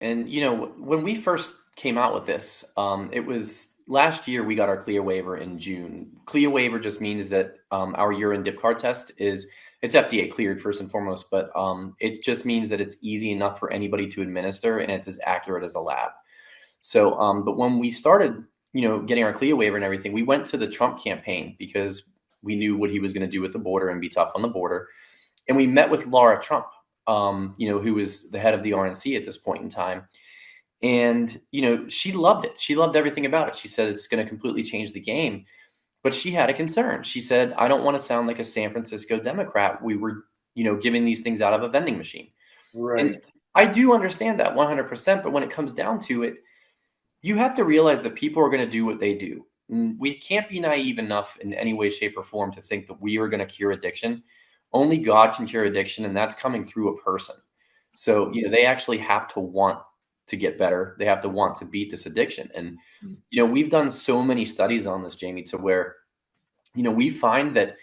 And, when we first came out with this, it was last year we got our CLIA waiver in June. CLIA waiver just means that our urine dip card test it's FDA cleared first and foremost, but it just means that it's easy enough for anybody to administer and it's as accurate as a lab. So, but when we started, getting our CLIA waiver and everything, we went to the Trump campaign because we knew what he was going to do with the border and be tough on the border. And we met with Laura Trump, who was the head of the RNC at this point in time. And, she loved it. She loved everything about it. She said it's going to completely change the game. But she had a concern. She said, I don't want to sound like a San Francisco Democrat. We were, giving these things out of a vending machine. And Right. I do understand that 100%. But when it comes down to it, you have to realize that people are going to do what they do. We can't be naive enough in any way, shape, or form to think that we are going to cure addiction. Only God can cure addiction, and that's coming through a person. So, they actually have to want to get better. They have to want to beat this addiction. And, we've done so many studies on this, Jamie, to where, we find that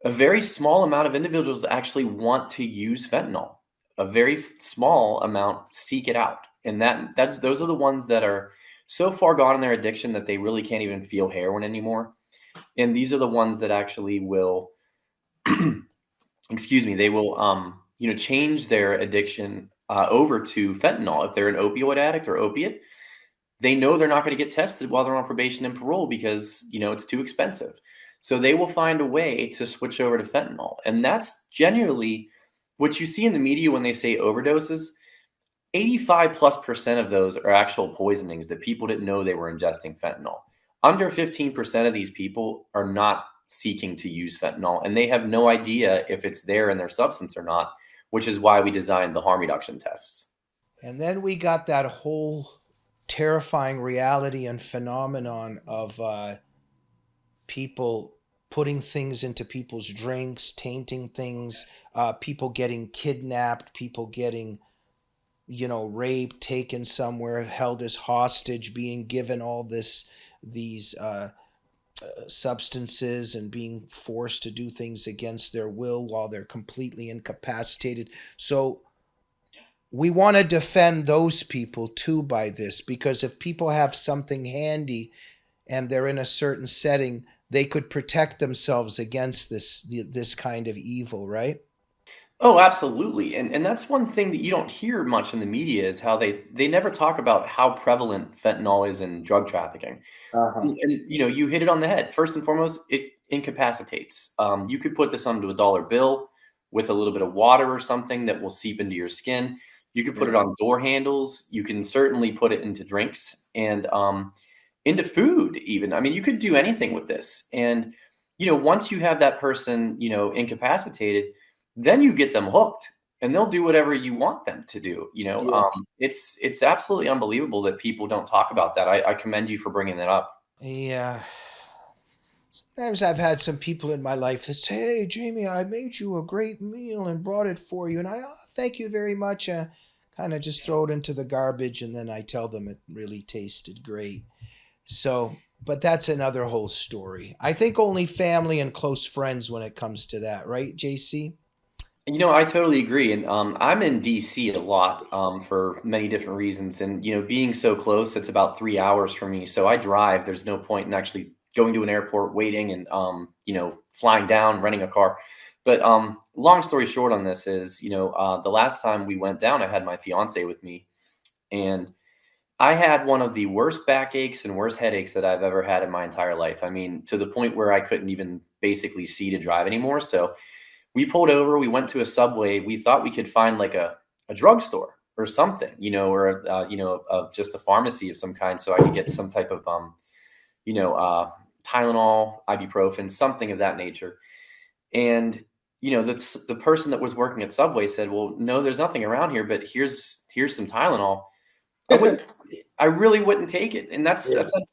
a very small amount of individuals actually want to use fentanyl. A very small amount seek it out. And those are the ones that are so far gone in their addiction that they really can't even feel heroin anymore. And these are the ones that actually will excuse me, they will change their addiction over to fentanyl. If they're an opioid addict or opiate, they know they're not going to get tested while they're on probation and parole because it's too expensive. So they will find a way to switch over to fentanyl. And that's generally what you see in the media when they say overdoses. 85+% of those are actual poisonings that people didn't know they were ingesting fentanyl. Under 15% of these people are not seeking to use fentanyl, and they have no idea if it's there in their substance or not, which is why we designed the harm reduction tests. And then we got that whole terrifying reality and phenomenon of people putting things into people's drinks, tainting things, people getting kidnapped, people getting, raped, taken somewhere, held as hostage, being given all these substances and being forced to do things against their will while they're completely incapacitated. So we want to defend those people too by this, because if people have something handy and they're in a certain setting, they could protect themselves against this kind of evil, right? Oh, absolutely. And that's one thing that you don't hear much in the media is how they never talk about how prevalent fentanyl is in drug trafficking. Uh-huh. And you hit it on the head. First and foremost, it incapacitates. You could put this onto a dollar bill with a little bit of water or something that will seep into your skin. You could put it Yeah. on door handles. You can certainly put it into drinks and into food, even. I mean, you could do anything with this. And once you have that person, incapacitated, then you get them hooked and they'll do whatever you want them to do. Yeah. It's absolutely unbelievable that people don't talk about that. I commend you for bringing that up. Yeah. Sometimes I've had some people in my life that say, "Hey, Jamie, I made you a great meal and brought it for you," and thank you very much. Kind of just throw it into the garbage, and then I tell them it really tasted great. So, but that's another whole story. I think only family and close friends when it comes to that, right, JC? I totally agree, and I'm in DC a lot for many different reasons, and being so close, it's about 3 hours for me. So I drive. There's no point in actually going to an airport, waiting, and flying down, renting a car. But long story short on this is, the last time we went down, I had my fiance with me, and I had one of the worst backaches and worst headaches that I've ever had in my entire life. I mean, to the point where I couldn't even basically see to drive anymore. So we pulled over, we went to a Subway. We thought we could find like a drugstore or something, or just a pharmacy of some kind, so I could get some type of you know, uh, Tylenol, ibuprofen, something of that nature. And the person that was working at Subway said, "Well, no, there's nothing around here, but here's some Tylenol." I wouldn't, I really wouldn't take it, and Yeah. that's like,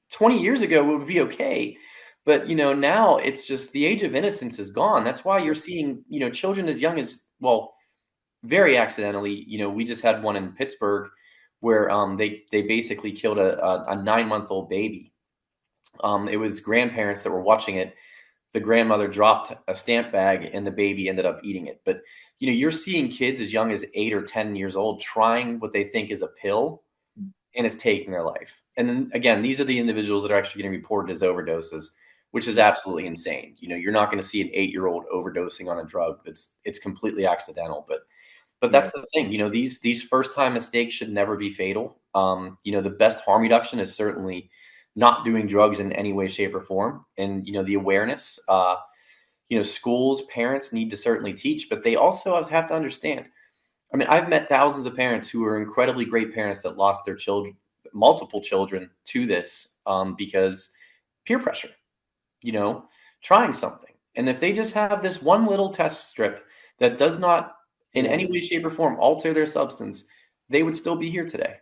20 years ago it would be okay, but now it's just the age of innocence is gone. That's why you're seeing children as young as, well, very accidentally. We just had one in Pittsburgh where they basically killed a 9-month old baby. It was grandparents that were watching it. the grandmother dropped a stamp bag and the baby ended up eating it. But you're seeing kids as young as 8 or 10 years old trying what they think is a pill, and it's taking their life. And then again, these are the individuals that are actually getting reported as overdoses, which is absolutely insane. You're not going to see an 8-year-old overdosing on a drug. It's completely accidental. But Yeah. that's the thing. These first time mistakes should never be fatal. The best harm reduction is certainly not doing drugs in any way, shape, or form. And the awareness. Schools, parents need to certainly teach, but they also have to understand. I mean, I've met thousands of parents who are incredibly great parents that lost their children, multiple children, to this because peer pressure, you know, trying something. And if they just have this one little test strip that does not in Yeah. any way, shape, or form alter their substance, they would still be here today.